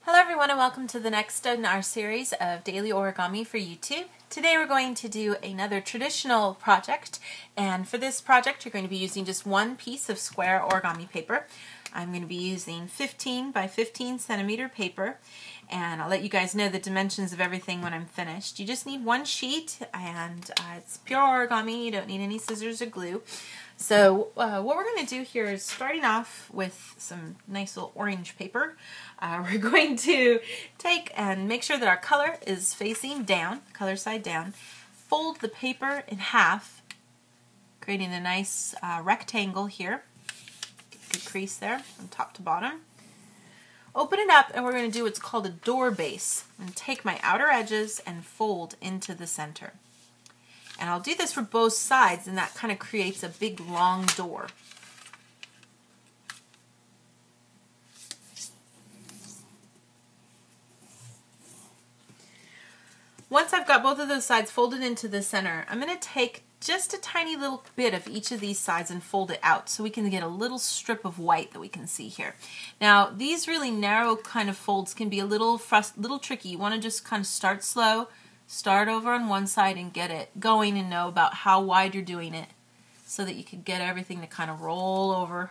Hello everyone and welcome to the next in our series of daily origami for YouTube. Today we're going to do another traditional project, and for this project you're going to be using just one piece of square origami paper. I'm going to be using 15 by 15 centimeter paper, and I'll let you guys know the dimensions of everything when I'm finished. You just need one sheet, and it's pure origami. You don't need any scissors or glue. So what we're going to do here is, starting off with some nice little orange paper, we're going to take and make sure that our color is facing down, color side down, fold the paper in half, creating a nice rectangle here. Get a good crease there from top to bottom. Open it up, and we're going to do what's called a door base. I'm going to take my outer edges and fold into the center. And I'll do this for both sides, and that kind of creates a big long door. Once I've got both of those sides folded into the center, I'm going to take just a tiny little bit of each of these sides and fold it out so we can get a little strip of white that we can see here. Now, these really narrow kind of folds can be a little tricky. You want to just kind of start slow. Start over on one side and get it going, and know about how wide you're doing it so that you can get everything to kind of roll over.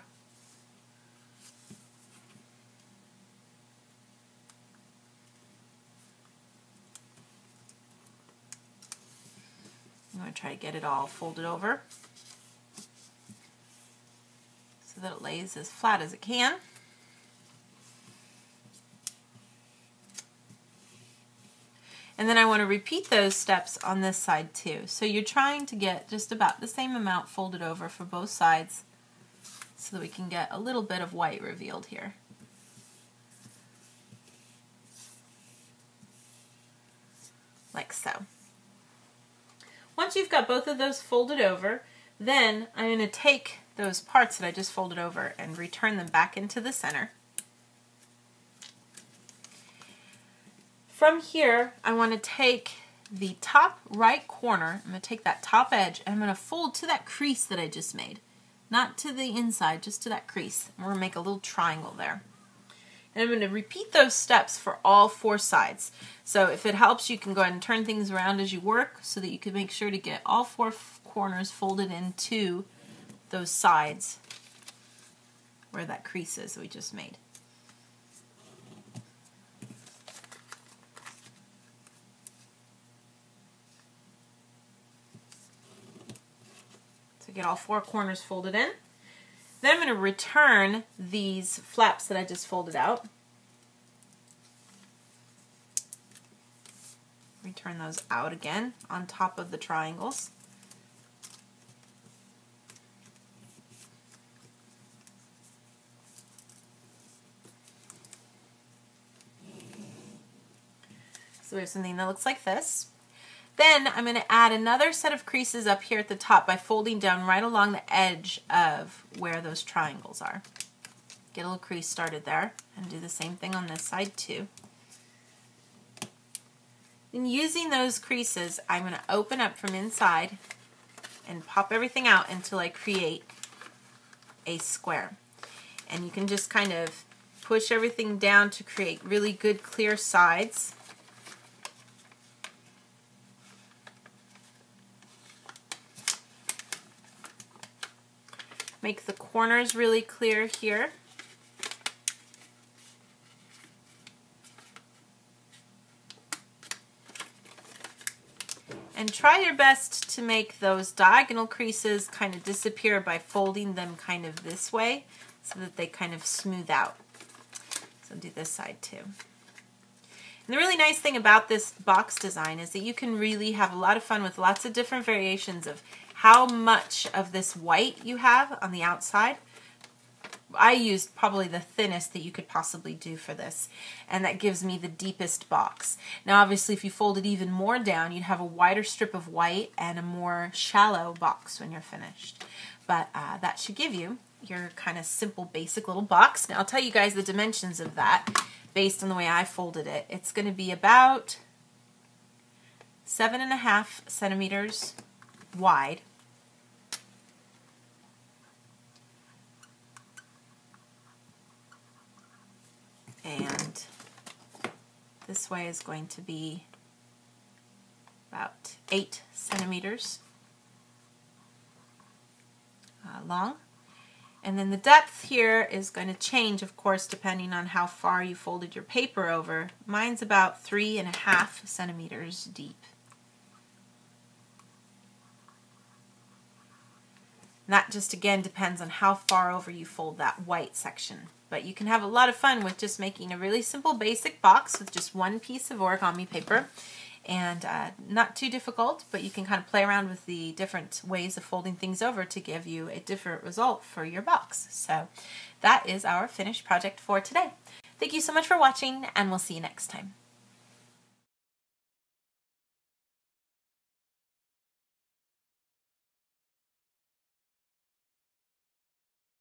I'm going to try to get it all folded over so that it lays as flat as it can. And then I want to repeat those steps on this side too. So you're trying to get just about the same amount folded over for both sides so that we can get a little bit of white revealed here. Like so. Once you've got both of those folded over, then I'm going to take those parts that I just folded over and return them back into the center. From here, I want to take the top right corner, I'm going to take that top edge, and I'm going to fold to that crease that I just made. Not to the inside, just to that crease. And we're going to make a little triangle there. And I'm going to repeat those steps for all four sides. So if it helps, you can go ahead and turn things around as you work so that you can make sure to get all four corners folded into those sides where that crease is that we just made. Get all four corners folded in. Then I'm going to return these flaps that I just folded out. Return those out again on top of the triangles. So we have something that looks like this. Then I'm going to add another set of creases up here at the top by folding down right along the edge of where those triangles are. Get a little crease started there, and do the same thing on this side too. Then using those creases, I'm going to open up from inside and pop everything out until I create a square. And you can just kind of push everything down to create really good clear sides. Make the corners really clear here. And try your best to make those diagonal creases kind of disappear by folding them kind of this way so that they kind of smooth out. So do this side too. And the really nice thing about this box design is that you can really have a lot of fun with lots of different variations of how much of this white you have on the outside. I used probably the thinnest that you could possibly do for this, and that gives me the deepest box. Now obviously if you fold it even more down, you'd have a wider strip of white and a more shallow box when you're finished. But that should give you your kind of simple basic little box. Now I'll tell you guys the dimensions of that based on the way I folded it. It's going to be about 7.5 centimeters wide. And this way is going to be about 8 centimeters long. And then the depth here is going to change, of course, depending on how far you folded your paper over. Mine's about 3.5 centimeters deep. And that just again depends on how far over you fold that white section. But you can have a lot of fun with just making a really simple basic box with just one piece of origami paper. And not too difficult, but you can kind of play around with the different ways of folding things over to give you a different result for your box. So that is our finished project for today. Thank you so much for watching, and we'll see you next time.